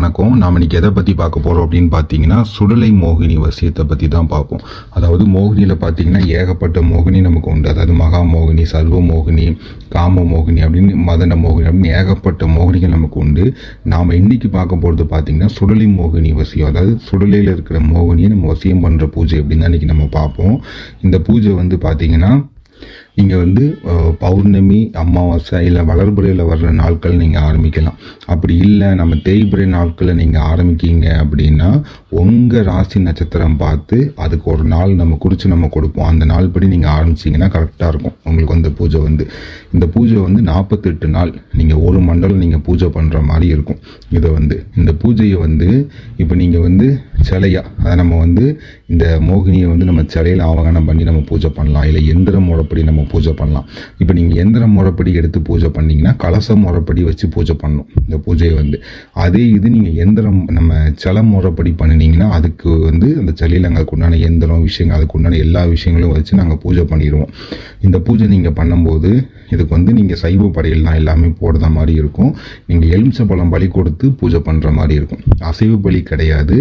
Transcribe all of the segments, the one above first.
வணக்கம். நாம் இன்னைக்கு எதை பற்றி பார்க்க போகிறோம் அப்படின்னு பார்த்தீங்கன்னா, சுடலை மோகினி வசியத்தை பற்றி தான் பார்ப்போம். அதாவது மோகினியில் பார்த்தீங்கன்னா ஏகப்பட்ட மோகினி நமக்கு உண்டு. அதாவது மகா மோகினி, சர்வ மோகினி, காம மோகினி அப்படின்னு, மதன மோகினி அப்படின்னு ஏகப்பட்ட மோகினிகள் நமக்கு உண்டு. நாம் இன்னைக்கு பார்க்க போகிறது பார்த்தீங்கன்னா சுடலை மோகினி வசியம். அதாவது சுடலையில் இருக்கிற மோகினியை நம்ம வசியம் பண்ணுற பூஜை அப்படின்னு தான் இன்றைக்கி நம்ம பார்ப்போம். இந்த பூஜை வந்து பார்த்தீங்கன்னா நீங்கள் பௌர்ணமி, அமாவாசை இல்லை வளர்புறையில் வர்ற நாட்கள் நீங்கள் ஆரம்பிக்கலாம். அப்படி இல்லை நம்ம தேய்பிறை நாட்களில் நீங்கள் ஆரம்பிக்கிங்க அப்படின்னா உங்கள் ராசி நட்சத்திரம் பார்த்து அதுக்கு ஒரு நாள் நம்ம குறித்து நம்ம கொடுப்போம். அந்த நாள் படி நீங்கள் ஆரம்பிச்சிங்கன்னா கரெக்டாக இருக்கும் உங்களுக்கு இந்த பூஜை இந்த பூஜை 48 நாள் நீங்கள் ஒரு மண்டலம் நீங்கள் பூஜை பண்ணுற மாதிரி இருக்கும். இந்த பூஜையை இப்போ நீங்கள் சிலையா அதை நம்ம இந்த மோகினியை நம்ம சிலையில் ஆவகானம் பண்ணி நம்ம பூஜை பண்ணலாம். இல்லை எந்திர முறைப்படி நம்ம பூஜை பண்ணலாம். இப்போ நீங்கள் எந்திர முறைப்படி எடுத்து பூஜை பண்ணிங்கன்னா கலச முறைப்படி வச்சு பூஜை பண்ணணும் இந்த பூஜையை. அதே இது நீங்கள் எந்திரம் நம்ம சில முறைப்படி பண்ணினீங்கன்னா அதுக்கு அந்த சிலையில் அதுக்கு உண்டான எந்திரம் விஷயங்கள் அதுக்கு உண்டான எல்லா விஷயங்களும் வச்சு நாங்கள் பூஜை பண்ணிடுவோம். இந்த பூஜை நீங்கள் பண்ணும்போது இதுக்கு நீங்கள் சைவ படையல் தான் எல்லாமே போடுற மாதிரி இருக்கும். நீங்கள் எலுமிச்சை பழம் பலி கொடுத்து பூஜை பண்ணுற மாதிரி இருக்கும். அசைவ பலி கிடையாது,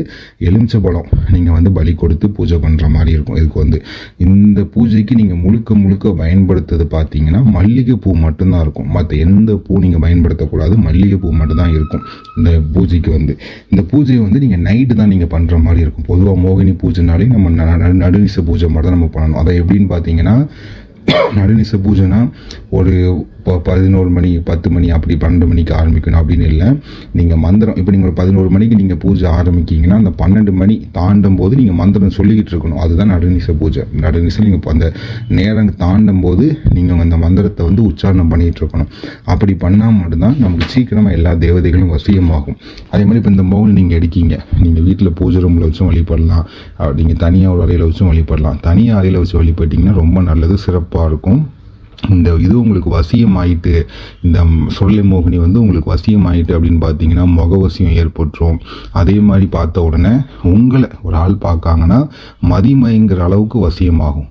எலுமிச்சை பழம் நீங்கள் பலி கொடுத்து பூஜை பண்ணுற மாதிரி இருக்கும். இதுக்கு இந்த பூஜைக்கு நீங்கள் முழுக்க பயன்படுத்துறது பார்த்தீங்கன்னா மல்லிகைப்பூ மட்டும்தான் இருக்கும். மற்ற எந்த பூ நீங்கள் பயன்படுத்தக்கூடாது, மல்லிகைப்பூ மட்டும்தான் இருக்கும் இந்த பூஜைக்கு. இந்த பூஜையை நீங்கள் நைட்டு தான் நீங்கள் பண்ணுற மாதிரி இருக்கும். பொதுவாக மோகினி பூஜைனாலே நம்ம நடுநிச பூஜை மட்டும் தான் நம்ம பண்ணணும். அதை எப்படின்னு பார்த்தீங்கன்னா, நடுநிச பூஜைனா ஒரு 11 மணி 10 மணி அப்படி 12 மணிக்கு ஆரம்பிக்கணும் அப்படின்னு இல்லை. நீங்கள் மந்திரம் இப்போ நீங்கள் ஒரு 11 மணிக்கு நீங்கள் பூஜை ஆரம்பிக்கிங்கன்னா அந்த 12 மணி தாண்டும் போது நீங்கள் மந்திரம் சொல்லிக்கிட்டு இருக்கணும். அதுதான் நடுநிச பூஜை. நடுநிசை நீங்கள் இப்போ அந்த நேரம் தாண்டும் போது நீங்கள் அந்த மந்திரத்தை உச்சாரணம் பண்ணிகிட்டு இருக்கணும். அப்படி பண்ணால் மட்டும்தான் நமக்கு சீக்கிரமாக எல்லா தேவதைகளும் வசியமாகும். அதே மாதிரி இப்போ இந்த மோகினி நீங்கள் எடுக்கீங்க, நீங்கள் வீட்டில் பூஜை ரூமில் வச்சும் வழிபடலாம், நீங்கள் தனியாக ஒரு அறையில் வச்சும் வழிபடலாம். தனியாக அறையில் வச்சு வழிபட்டிங்கன்னா ரொம்ப நல்லது, சிறப்பாக இருக்கும். இது உங்களுக்கு வசியமாயிட்டு, இந்த சுடலை மோகினி உங்களுக்கு வசியமாயிட்டு அப்படின்னு பார்த்தீங்கன்னா முகவசியம் ஏற்பட்டுரும். அதே மாதிரி பார்த்த உடனே உங்களை ஒரு ஆள் பார்க்காங்கன்னா மதிமயங்கிற அளவுக்கு வசியமாகும்.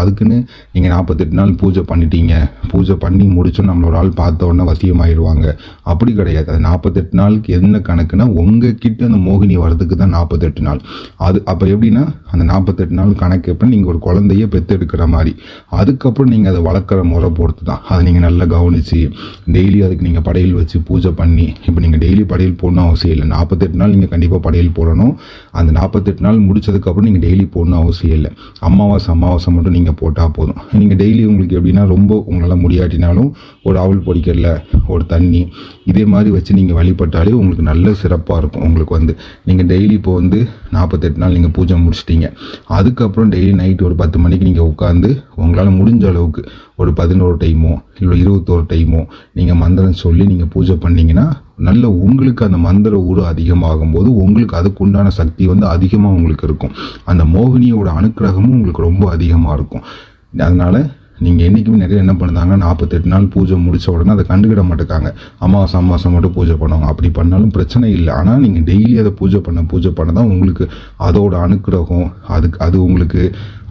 அதுக்குன்னு நீங்கள் 48 நாள் பூஜை பண்ணிட்டீங்க, பூஜை பண்ணி முடிச்சோம் நம்மள ஒரு ஆள் பார்த்த உடனே வசியமாயிடுவாங்க அப்படி கிடையாது. அது 48 நாளுக்கு என்ன கணக்குன்னா உங்ககிட்ட அந்த மோகினி வர்றதுக்கு தான் 48 நாள். அப்போ எப்படின்னா அந்த 48 நாள் கணக்கு எப்போ நீங்கள் ஒரு குழந்தைய பெற்றெடுக்கிற மாதிரி. அதுக்கப்புறம் நீங்கள் அதை வளர்க்குற முறை பொறுத்து தான். அதை நீங்கள் நல்லா கவனித்து டெய்லி அதுக்கு நீங்கள் படையல் வச்சு பூஜை பண்ணி, இப்போ நீங்கள் டெய்லி படையல் போடணும் அவசியம் இல்லை. 48 நாள் நீங்கள் கண்டிப்பாக படையல் போடணும். அந்த 48 நாள் முடிச்சதுக்கப்புறம் நீங்கள் டெய்லி போடணும் அவசியம் இல்லை. அமாவாசை மட்டும் நீங்கள் போட்டால் போதும். நீங்கள் டெய்லி உங்களுக்கு எப்படின்னா ரொம்ப உங்களால் முடியாட்டினாலும் ஒரு அவல் பொடிக்கடலை, ஒரு தண்ணி இதே மாதிரி வச்சு நீங்கள் வழிபட்டாலே உங்களுக்கு நல்ல சிறப்பாக இருக்கும். உங்களுக்கு நீங்கள் டெய்லி இப்போ 48 நாள் நீங்கள் பூஜை முடிச்சிட்டீங்க. அதுக்கப்புறம் டெய்லி நைட்டு ஒரு 10 மணிக்கு நீங்கள் உட்காந்து உங்களால் முடிஞ்ச அளவுக்கு ஒரு 11 டைமோ இல்லை 21 டைமோ நீங்கள் மந்திரம் சொல்லி நீங்கள் பூஜை பண்ணிங்கன்னா நல்ல உங்களுக்கு அந்த மந்திர ஊடு அதிகமாகும் போது உங்களுக்கு அதுக்கு உண்டான சக்தி அதிகமாக உங்களுக்கு இருக்கும். அந்த மோகினியோட அனுக்கிரகமும் உங்களுக்கு ரொம்ப அதிகமாக இருக்கும். அதனால் நீங்கள் என்றைக்குமே நிறைய என்ன பண்ணுறாங்க, 48 நாள் பூஜை முடித்த உடனே அதை கண்டுக்கிட மாட்டேக்காங்க. அமாவாசை மட்டும் பூஜை பண்ணுவாங்க. அப்படி பண்ணாலும் பிரச்சனை இல்லை. ஆனால் நீங்கள் டெய்லி அதை பூஜை பண்ண தான் உங்களுக்கு அதோட அனுக்கிரகம் அது உங்களுக்கு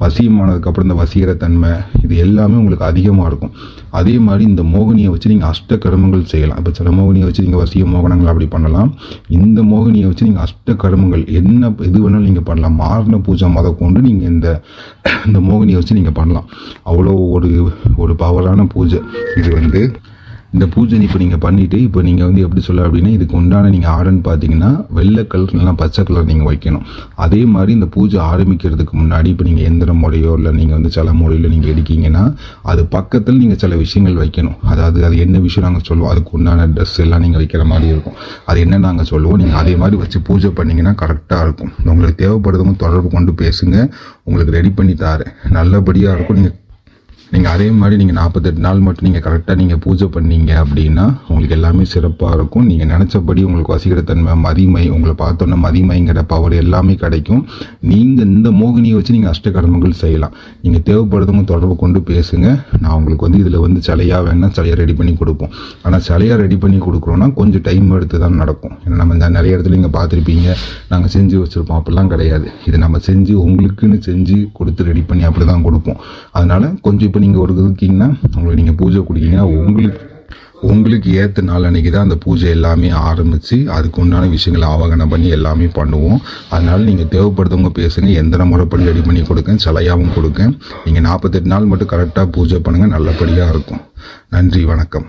வசியமானதுக்கப்புறம் இந்த வசீகர தன்மை இது எல்லாமே உங்களுக்கு அதிகமாக இருக்கும். அதே மாதிரி இந்த மோகினியை வச்சு நீங்கள் அஷ்ட கர்மங்கள் செய்யலாம். இப்போ சில மோகினியை வச்சு நீங்கள் வசிய மோகனங்கள் அப்படி பண்ணலாம். இந்த மோகினியை வச்சு நீங்கள் அஷ்ட கர்மங்கள் எது வேணாலும் நீங்கள் பண்ணலாம். மாறின பூஜை கொண்டு நீங்கள் இந்த மோகினியை வச்சு நீங்கள் பண்ணலாம். அவ்வளோ ஒரு பவரான பூஜை இது. இந்த பூஜை இப்போ நீங்கள் பண்ணிவிட்டு இப்போ நீங்கள் எப்படி சொல்ல அப்படின்னா இதுக்கு உண்டான நீங்கள் ஆர்டர்னு பார்த்தீங்கன்னா வெள்ளை கலர் இல்லைனா பச்சை கலர் நீங்கள் வைக்கணும். அதே மாதிரி இந்த பூஜை ஆரம்பிக்கிறதுக்கு முன்னாடி இப்போ நீங்கள் எந்திர முறையோ இல்லை நீங்கள் சில முறையில் நீங்கள் எடுக்கீங்கன்னா அது பக்கத்தில் நீங்கள் சில விஷயங்கள் வைக்கணும். அது என்ன விஷயம் நாங்கள் சொல்லுவோம், அதுக்கு உண்டான ட்ரெஸ் எல்லாம் நீங்கள் வைக்கிற மாதிரி இருக்கும். அது என்ன நாங்கள் சொல்லுவோம், நீங்கள் அதே மாதிரி வச்சு பூஜை பண்ணிங்கன்னா கரெக்டாக இருக்கும். உங்களுக்கு தேவைப்படுறவங்க தொடர்பு கொண்டு பேசுங்க, உங்களுக்கு ரெடி பண்ணி தாரேன், நல்லபடியாக இருக்கும். நீங்கள் அதே மாதிரி நீங்கள் 48 நாள் மட்டும் நீங்கள் கரெக்டாக நீங்கள் பூஜை பண்ணீங்க அப்படின்னா உங்களுக்கு எல்லாமே சிறப்பாக இருக்கும். நீங்கள் நினச்சபடி உங்களுக்கு வசீகரத்தன்மை, மதிமை, உங்களை பார்த்தோன்னா மதிமைங்கிற பவர் எல்லாமே கிடைக்கும். நீங்கள் இந்த மோகினியை வச்சு நீங்கள் அஷ்டகர்மங்கள் செய்யலாம். நீங்கள் தேவைப்படுறவங்க தொடர்பு கொண்டு பேசுங்க. நான் உங்களுக்கு இதில் சிலையாக வேணால் சிலையாக ரெடி பண்ணி கொடுப்போம். ஆனால் சிலையாக ரெடி பண்ணி கொடுக்குறோன்னா கொஞ்சம் டைம் எடுத்து தான் நடக்கும். ஏன்னா நம்ம நிறைய இடத்துல நீங்கள் பார்த்துருப்பீங்க, நாங்கள் செஞ்சு வச்சுருப்போம். அப்படிலாம் கிடையாது. இது நம்ம செஞ்சு உங்களுக்குன்னு செஞ்சு கொடுத்து ரெடி பண்ணி அப்படி தான் கொடுப்போம். அதனால் கொஞ்சம் இப்போ நீங்கள் ஒரு இருக்கீங்கன்னா உங்களுக்கு நீங்கள் பூஜை கொடுக்கீங்கன்னா உங்களுக்கு ஏற்ற நாள் அன்றைக்கி தான் அந்த பூஜை எல்லாமே ஆரம்பித்து அதுக்கு உண்டான விஷயங்களை ஆவாகனம் பண்ணி எல்லாமே பண்ணுவோம். அதனால் நீங்கள் தேவைப்படுறவங்க பேசுங்க, எந்திர முறைப்படி ரெடி பண்ணி கொடுங்க, சிலையாகவும் கொடுங்க. நீங்கள் 48 நாள் மட்டும் கரெக்டாக பூஜை பண்ணுங்கள், நல்லபடியாக இருக்கும். நன்றி, வணக்கம்.